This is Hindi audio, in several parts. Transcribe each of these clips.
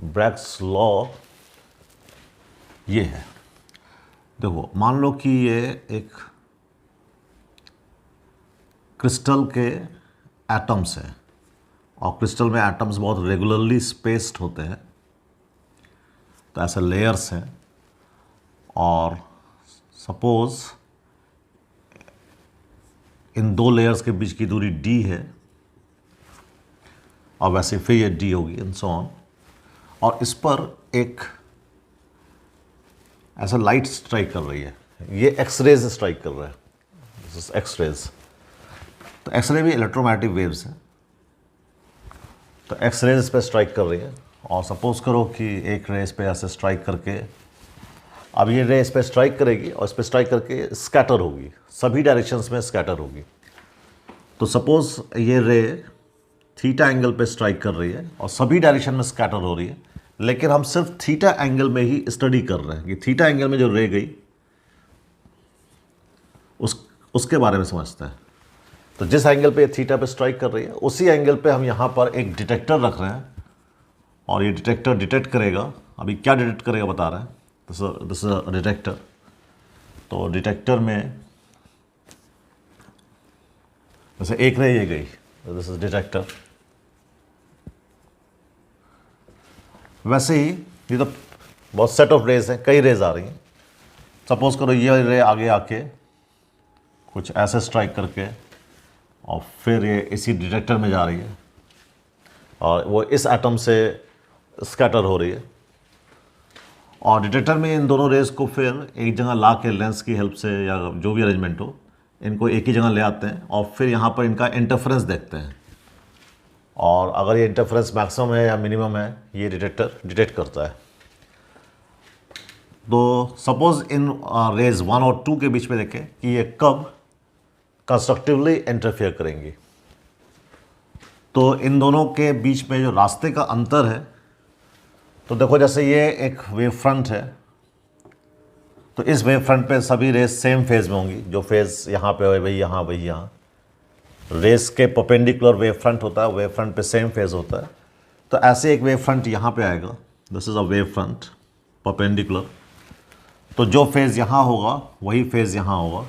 ब्रैग्स लॉ ये है। देखो मान लो कि ये एक क्रिस्टल के एटम्स हैं और क्रिस्टल में एटम्स बहुत रेगुलरली स्पेस्ड होते हैं, तो ऐसे लेयर्स हैं। और सपोज इन दो लेयर्स के बीच की दूरी d है और वैसे फिर ये d होगी एंड सो ऑन, और इस पर एक ऐसा लाइट स्ट्राइक कर रही है, ये एक्सरेज स्ट्राइक कर रहा है, दिस इज एक्सरेज। तो एक्सरे भी इलेक्ट्रोमैग्नेटिक वेव्स हैं, तो एक्सरेज इस पर स्ट्राइक कर रही है। और सपोज करो कि एक रे इस पर ऐसे स्ट्राइक करके, अब ये रे इस पर स्ट्राइक करेगी और इस पर स्ट्राइक करके स्कैटर होगी, सभी डायरेक्शंस में स्कैटर होगी। तो सपोज ये रे थीटा एंगल पे स्ट्राइक कर रही है और सभी डायरेक्शन में स्कैटर हो रही है, लेकिन हम सिर्फ थीटा एंगल में ही स्टडी कर रहे हैं कि थीटा एंगल में जो रे गई उसके बारे में समझते हैं। तो जिस एंगल पे थीटा पे स्ट्राइक कर रही है उसी एंगल पे हम यहाँ पर एक डिटेक्टर रख रहे हैं और ये डिटेक्टर डिटेक्ट करेगा। अभी क्या डिटेक्ट करेगा बता रहे हैं। This is detector. तो डिटेक्टर में जैसे एक रे ये गई, दिस इज डिटेक्टर। वैसे ही ये तो बहुत सेट ऑफ रेज हैं, कई रेज आ रही हैं। सपोज करो ये रे आगे आके कुछ ऐसे स्ट्राइक करके और फिर ये इसी डिटेक्टर में जा रही है और वो इस एटम से स्कैटर हो रही है। और डिटेक्टर में इन दोनों रेज को फिर एक जगह ला के लेंस की हेल्प से या जो भी अरेंजमेंट हो, इनको एक ही जगह ले आते हैं और फिर यहाँ पर इनका इंटरफेरेंस देखते हैं। और अगर ये इंटरफेरेंस मैक्सिमम है या मिनिमम है, ये डिटेक्टर डिटेक्ट करता है। तो सपोज इन रेज 1 और 2 के बीच में देखें कि ये कब कंस्ट्रक्टिवली इंटरफेयर करेंगी। तो इन दोनों के बीच में जो रास्ते का अंतर है, तो देखो जैसे ये एक वेव फ्रंट है, तो इस वेव फ्रंट पे सभी रेज सेम फेज में होंगी। जो फेज यहाँ पे है वही यहाँ, वही यहाँ। रेस के परपेंडिकुलर वेव फ्रंट होता है, वेव फ्रंट पे सेम फेज होता है। तो ऐसे एक वेव फ्रंट यहाँ पे आएगा, this is a wave front perpendicular. तो जो फेज यहाँ होगा वही फेज यहाँ होगा।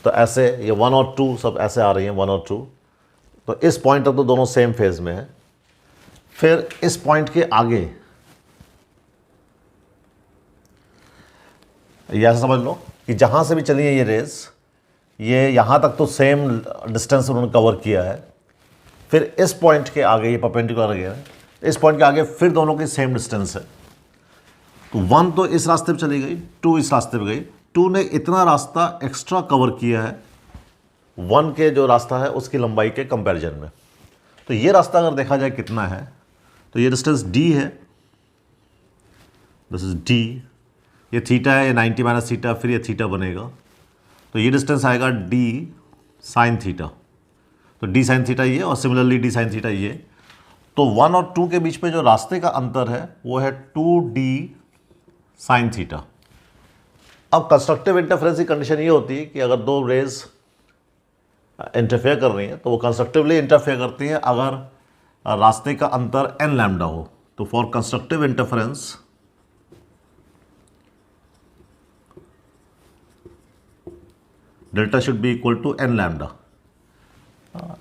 तो ऐसे ये 1 और 2 सब ऐसे आ रही हैं, 1 और 2। तो इस पॉइंट तक तो दोनों सेम फेज में है। फिर इस पॉइंट के आगे ये ऐसा समझ लो कि जहाँ से भी चली है ये रेस, ये यहाँ तक तो सेम डिस्टेंस उन्होंने कवर किया है। फिर इस पॉइंट के आगे ये परपेंडिकुलर गया है, इस पॉइंट के आगे फिर दोनों की सेम डिस्टेंस है। तो 1 तो इस रास्ते पे चली गई, 2 इस रास्ते पे गई। 2 ने इतना रास्ता एक्स्ट्रा कवर किया है 1 के जो रास्ता है उसकी लंबाई के कंपैरिजन में। तो ये रास्ता अगर देखा जाए कितना है, तो ये डिस्टेंस d है, दिस इज d। ये थीटा है, ये 90 माइनस थीटा, फिर ये थीटा बनेगा। तो ये डिस्टेंस आएगा d साइन थीटा। तो d साइन थीटा ये और सिमिलरली d साइन थीटा ये। तो 1 और 2 के बीच में जो रास्ते का अंतर है वो है 2d साइन थीटा। अब कंस्ट्रक्टिव इंटरफेरेंस की कंडीशन ये होती है कि अगर दो रेज इंटरफेयर कर रही हैं तो वो कंस्ट्रक्टिवली इंटरफेयर करती हैं अगर रास्ते का अंतर n लैम्डा हो। तो for constructive interference delta should be equal to n lambda.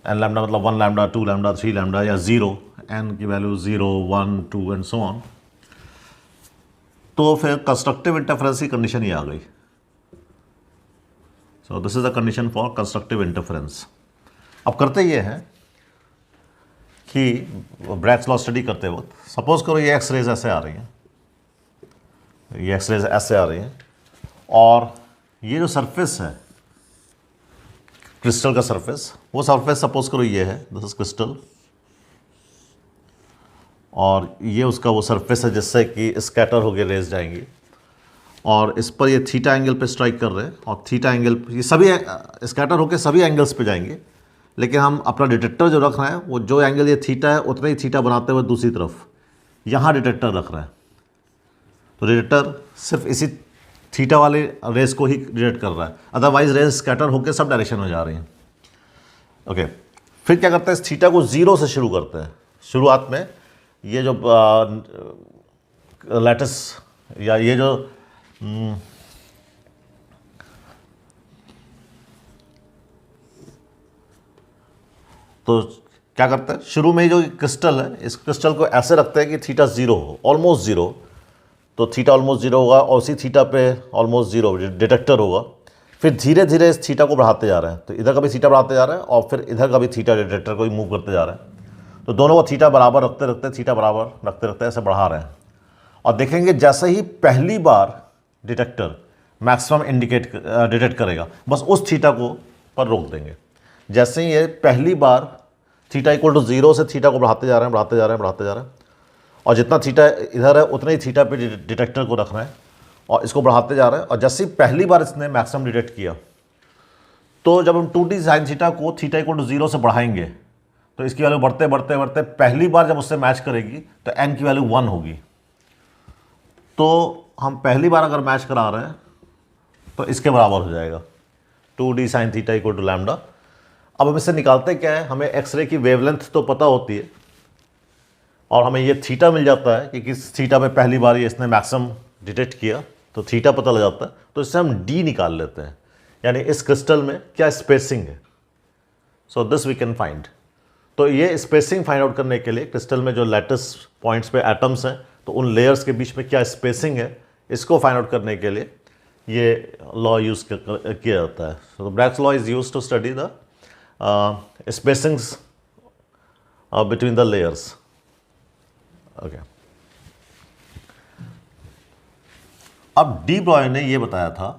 n lambda मतलब 1 लैम्डा, 2 लैम्डा, 3 लैम्डा या 0, n की वैल्यू 0, 1, 2 एंड सो ऑन। तो फिर कंस्ट्रक्टिव इंटरफेरेंस की कंडीशन ये आ गई। So this is the condition for constructive interference. अब करते ये हैं कि ब्रैग्स लॉ स्टडी करते वक्त सपोज करो ये एक्स रेज ऐसे आ रही हैं, ये एक्स रेज ऐसे आ रही हैं और ये जो सरफेस है क्रिस्टल का सरफेस, वो सरफेस सपोज करो ये है, दिस इज क्रिस्टल, और ये उसका वो सरफेस है जिससे कि स्कैटर होकर रेज जाएंगी। और इस पर ये थीटा एंगल पे स्ट्राइक कर रहे हैं और थीटा एंगल ये सभी स्कैटर होकर सभी एंगल्स पे जाएंगे। लेकिन हम अपना डिटेक्टर जो रख रहे हैं वो जो एंगल ये थीटा है उतना ही थीटा बनाते हुए दूसरी तरफ यहाँ डिटेक्टर रख रहे हैं। तो डिटेक्टर सिर्फ इसी थीटा वाले रेस को ही डिटेक्ट कर रहा है, अदरवाइज रेस स्कैटर होकर सब डायरेक्शन में जा रही हैं। ओके, फिर क्या करते हैं, इस थीटा को 0 से शुरू करते हैं। शुरुआत में ये जो लैटिस या ये जो तो क्या करते हैं, शुरू में ही जो क्रिस्टल है, इस क्रिस्टल को ऐसे रखते हैं कि थीटा 0 हो, ऑलमोस्ट 0। तो थीटा ऑलमोस्ट 0 होगा और उसी थीटा पे ऑलमोस्ट 0 डिटेक्टर होगा। फिर धीरे धीरे इस थीटा को बढ़ाते जा रहे हैं, तो इधर का भी थीटा बढ़ाते जा रहे हैं और फिर इधर का भी थीटा डिटेक्टर को ही मूव करते जा रहे हैं। तो दोनों को थीटा बराबर रखते रखते, थीटा बराबर रखते रखते ऐसे बढ़ा रहे हैं। और देखेंगे जैसे ही पहली बार डिटेक्टर मैक्सिमम डिटेक्ट करेगा, बस उस थीटा को पर रोक देंगे। जैसे ही ये पहली बार थीटा इक्वल टू 0 से थीटा को बढ़ाते जा रहे हैं, बढ़ाते जा रहे हैं, बढ़ाते जा रहे हैं, और जितना थीटा इधर है उतने ही थीटा पे डिटेक्टर को रखना है और इसको बढ़ाते जा रहे हैं। और जैसे ही पहली बार इसने मैक्सिमम डिटेक्ट किया, तो जब हम 2t साइन थीटा को थीटा इक्वल टू 0 से बढ़ाएंगे तो इसकी वैल्यू बढ़ते बढ़ते बढ़ते पहली बार जब उससे मैच करेगी तो n की वैल्यू 1 होगी। तो हम पहली बार अगर मैच करा रहे हैं तो इसके बराबर हो जाएगा 2d sine theta equal to lambda. अब हम इससे निकालते क्या है, हमें एक्सरे की वेवलेंथ तो पता होती है और हमें ये थीटा मिल जाता है कि किस थीटा में पहली बार ये इसने मैक्सिमम डिटेक्ट किया, तो थीटा पता लग जाता है। तो इससे हम डी निकाल लेते हैं, यानी इस क्रिस्टल में क्या स्पेसिंग है। So this we can find. तो ये स्पेसिंग फाइंड आउट करने के लिए क्रिस्टल में जो लैटिस पॉइंट्स पे एटम्स हैं, तो उन लेयर्स के बीच में क्या स्पेसिंग है, इसको फाइंड आउट करने के लिए ये लॉ यूज़ किया जाता है। So Bragg's law is use to study the spacings between the layers. Okay. अब डी ब्रॉय ने ये बताया था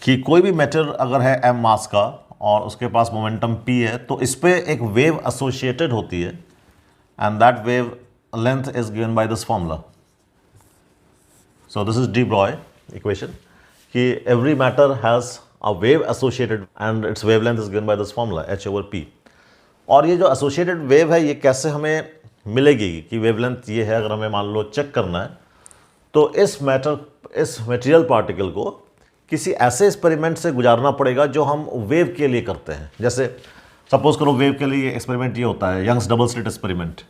कि कोई भी मैटर अगर है m मास का और उसके पास मोमेंटम p है, तो इस पे एक वेव एसोसिएटेड होती है and that wave length is given by this formula. So this is D Broglie equation कि every matter has a wave associated and its wavelength is given by this formula h/p। और ये जो associated wave है, ये कैसे हमें मिलेगी कि wavelength ये है, अगर हमें मान लो चेक करना है, तो इस मटेरियल पार्टिकल को किसी ऐसे एक्सपेरिमेंट से गुजारना पड़ेगा जो हम वेव के लिए करते हैं। जैसे सपोज करो वेव के लिए एक्सपेरिमेंट ये होता है यंग्स डबल स्लिट एक्सपेरिमेंट,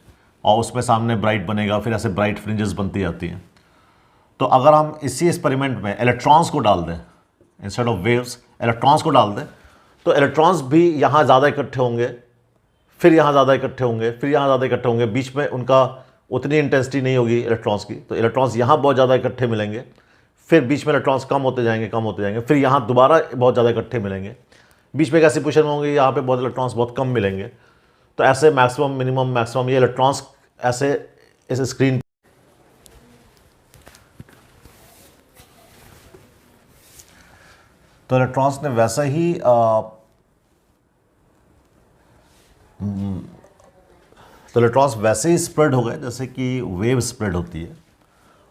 और उसमें सामने ब्राइट बनेगा, फिर ऐसे ब्राइट फ्रिंजेस बनती जाती हैं। तो अगर हम इसी एक्सपेरिमेंट में इलेक्ट्रॉन्स को डाल दें, इंस्टेड ऑफ वेव्स इलेक्ट्रॉन्स को डाल दें, तो इलेक्ट्रॉन्स भी यहाँ ज़्यादा इकट्ठे होंगे, फिर यहाँ ज़्यादा इकट्ठे होंगे, फिर यहाँ ज़्यादा इकट्ठे होंगे, बीच में उनका उतनी इंटेंसिटी नहीं होगी इलेक्ट्रॉन्स की। तो इलेक्ट्रॉन्स यहाँ बहुत ज़्यादा इकट्ठे मिलेंगे, फिर बीच में इलेक्ट्रॉन्स कम होते जाएंगे, कम होते जाएंगे, फिर यहाँ दोबारा बहुत ज़्यादा इकट्ठे मिलेंगे, बीच में कैसी पोजीशन होंगी, यहाँ पे बहुत इलेक्ट्रॉन्स बहुत कम मिलेंगे। तो ऐसे मैक्सिमम मिनिमम मैक्सिमम ये इलेक्ट्रॉन्स ऐसे इस स्क्रीन, तो इलेक्ट्रॉन्स ने वैसा ही तो इलेक्ट्रॉन्स वैसे ही स्प्रेड हो गए जैसे कि वेव स्प्रेड होती है।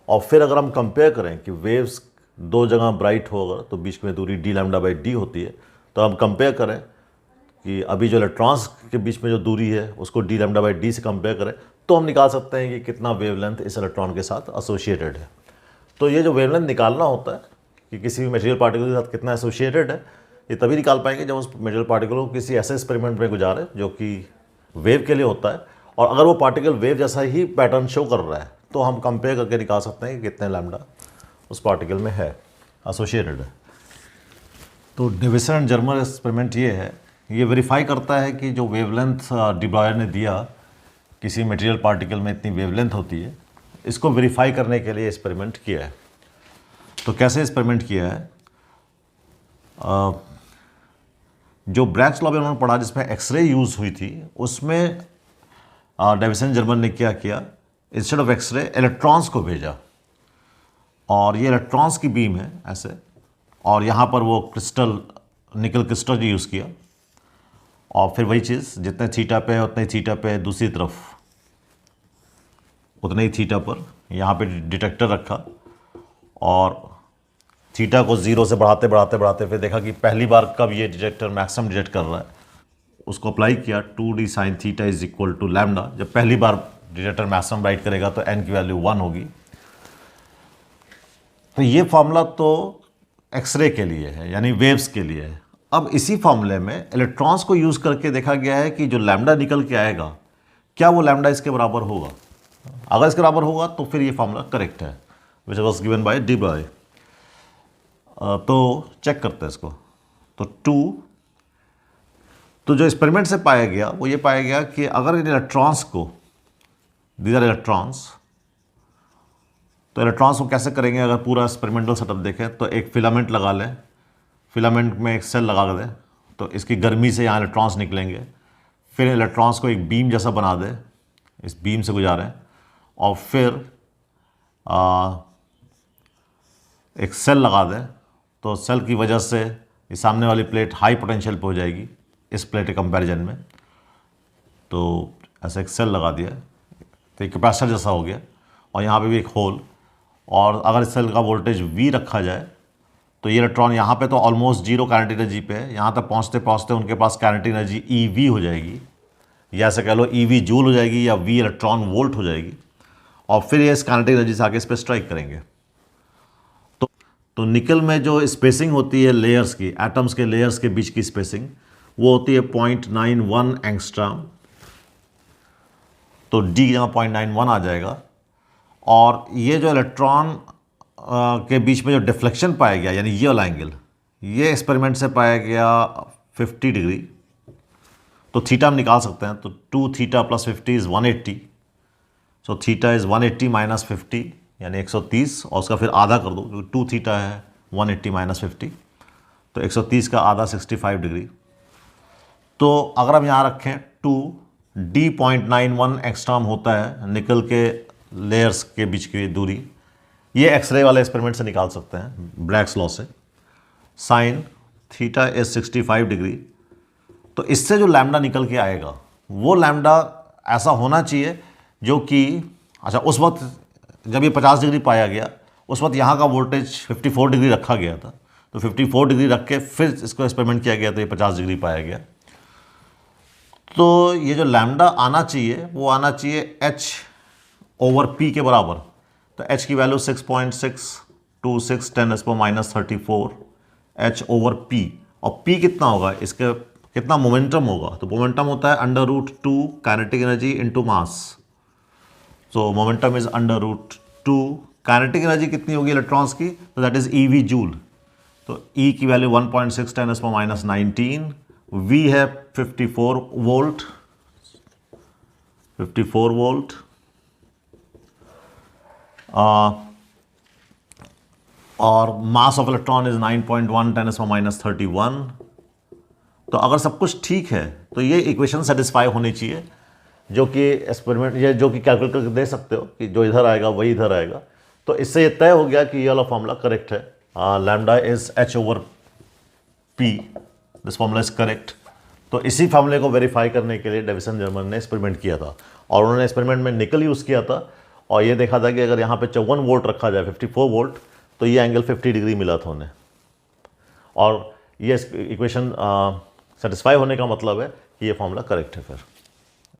और फिर अगर हम कंपेयर करें कि वेव्स दो जगह ब्राइट हो अगर, तो बीच में दूरी डी लैम्डा बाई डी होती है, तो हम कंपेयर करें कि अभी जो इलेक्ट्रॉन्स के बीच में जो दूरी है उसको डी लैम्डा बाई डी से कंपेयर करें, तो हम निकाल सकते हैं कि कितना वेवलेंथ इस इलेक्ट्रॉन के साथ एसोसिएटेड है। तो ये जो वेवलेंथ निकालना होता है कि किसी भी मटेरियल पार्टिकल के साथ कितना एसोसिएटेड है, ये तभी निकाल पाएंगे जब उस मटेरियल पार्टिकल को किसी ऐसे एक्सपेरिमेंट में गुजारे जो कि वेव के लिए होता है। और अगर वो पार्टिकल वेव जैसा ही पैटर्न शो कर रहा है, तो हम कंपेयर करके निकाल सकते हैं कि कितने लैम्डा उस पार्टिकल में है, एसोसिएटेड है। तो डेविसन एंड जर्मर एक्सपेरिमेंट ये है, ये वेरीफाई करता है कि जो वेवलेंथ डी ब्रॉय ने दिया किसी मटेरियल पार्टिकल में इतनी वेवलेंथ होती है, इसको वेरीफाई करने के लिए एक्सपेरिमेंट किया है। तो कैसे एक्सपेरिमेंट किया है, जो ब्रैग्स लॉ में उन्होंने पढ़ा जिसमें एक्सरे यूज़ हुई थी, उसमें डेविसन जर्मन ने क्या किया, इंस्टेड ऑफ एक्सरे इलेक्ट्रॉन्स को भेजा, और ये इलेक्ट्रॉन्स की बीम है ऐसे, और यहाँ पर वो क्रिस्टल निकल क्रिस्टल यूज़ किया, और फिर वही चीज़ जितने थीटा पे है उतने ही थीटा पे दूसरी तरफ उतने ही थीटा पर यहाँ पे डिटेक्टर रखा, और थीटा को 0 से बढ़ाते बढ़ाते बढ़ाते फिर देखा कि पहली बार कब ये डिटेक्टर मैक्सिमम डिटेक्ट कर रहा है, उसको अप्लाई किया 2d sine theta is equal to lambda. जब पहली बार डिटेक्टर मैक्सिमम राइट करेगा तो n की वैल्यू 1 होगी। तो ये फॉर्मूला तो एक्सरे के लिए है, यानी वेव्स के लिए है। अब इसी फॉर्मूले में इलेक्ट्रॉन्स को यूज़ करके देखा गया है कि जो लैम्डा निकल के आएगा क्या वो लैम्डा इसके बराबर होगा। अगर इसके बराबर होगा तो फिर ये फॉर्मूला करेक्ट है, which was given by D Broglie. तो चेक करते हैं इसको। तो 2, तो जो एक्सपेरिमेंट से पाया गया वो ये पाया गया कि अगर इन इलेक्ट्रॉन्स को, दीज आर इलेक्ट्रॉन्स, तो इलेक्ट्रॉन्स को कैसे करेंगे अगर पूरा एक्सपेरिमेंटल सेटअप देखें तो एक फिलामेंट लगा लें, फिलामेंट में एक सेल लगा दें, तो इसकी गर्मी से यहाँ इलेक्ट्रॉन्स निकलेंगे, फिर इलेक्ट्रॉन्स को एक बीम जैसा बना दें, इस बीम से गुजारें, और फिर एक सेल लगा दें, तो सेल की वजह से ये सामने वाली प्लेट हाई पोटेंशियल पे हो जाएगी इस प्लेट के कंपैरिजन में। तो ऐसे एक सेल लगा दिया तो एक कैपेसिटर जैसा हो गया, और यहाँ पे भी एक होल, और अगर इस सेल का वोल्टेज V रखा जाए तो ये इलेक्ट्रॉन यहाँ पे तो ऑलमोस्ट जीरो काइनेटिक एनर्जी पे है, यहाँ तक पहुँचते पहुँचते उनके पास काइनेटिक एनर्जी EV हो जाएगी, या ऐसे कह लो EV जूल हो जाएगी या V इलेक्ट्रॉन वोल्ट हो जाएगी, और फिर ये इस काइनेटिक एनर्जी से आगे इस पर स्ट्राइक करेंगे। तो निकल में जो स्पेसिंग होती है लेयर्स की, एटम्स के लेयर्स के बीच की स्पेसिंग, वो होती है 0.91 एंगस्ट्रॉम। तो D की जगह 0.91 आ जाएगा। और ये जो इलेक्ट्रॉन के बीच में जो डिफ्लेक्शन पाया गया, यानी ये वाला एंगल, ये एक्सपेरिमेंट से पाया गया 50 डिग्री। तो थीटा हम निकाल सकते हैं, तो 2 theta plus 50 is 180। So theta is 180 minus 50 यानी 130, और उसका फिर आधा कर दो क्योंकि 2 थीटा है 180 माइनस 50, तो 130 का आधा 65 डिग्री। तो अगर हम यहाँ रखें 2D 0.91 एंगस्ट्रॉम होता है निकल के लेयर्स के बीच की दूरी, ये एक्सरे वाले एक्सपेरिमेंट से निकाल सकते हैं ब्लैक्स लॉ से। Sign theta is 65 degree. तो इससे जो लैम्डा निकल के आएगा वो लैम्डा ऐसा होना चाहिए जो कि, अच्छा उस वक्त जब ये 50 डिग्री पाया गया उस वक्त यहाँ का वोल्टेज 54 डिग्री रखा गया था, तो 54 डिग्री रख के फिर इसको एक्सपेरिमेंट किया गया तो ये 50 डिग्री पाया गया। तो ये जो लैम्डा आना चाहिए वो आना चाहिए H/P के बराबर। तो H की वैल्यू 6.626 10⁻³ H/P, और P कितना होगा, इसके कितना मोमेंटम होगा, तो मोमेंटम होता है √2 kinetic energy into mass. So momentum is √2, kinetic energy कितनी होगी इलेक्ट्रॉन्स की, तो दैट इज EV जूल। तो E की वैल्यू 1.6 10⁻19, V है 54 वोल्ट, 54 वोल्ट, और मास ऑफ इलेक्ट्रॉन इज 9.1 10⁻31। तो अगर सब कुछ ठीक है तो ये इक्वेशन सेटिस्फाई होनी चाहिए, जो कि एक्सपेरिमेंट, ये जो कि कैलकुलेट करके दे सकते हो कि जो इधर आएगा वही इधर आएगा। तो इससे ये तय हो गया कि ये वाला फॉर्मूला करेक्ट है, lambda is H/P, this formula is correct. तो इसी फॉर्मूले को वेरीफाई करने के लिए डेविसन जर्मन ने एक्सपेरिमेंट किया था, और उन्होंने एक्सपेरिमेंट में निकल यूज़ किया था, और ये देखा था कि अगर यहाँ पे 54 वोल्ट रखा जाए 54 वोल्ट तो ये एंगल 50 डिग्री मिला था उन्हें। और ये इक्वेशन सेटिस्फाई होने का मतलब है कि ये फॉर्मूला करेक्ट है फिर।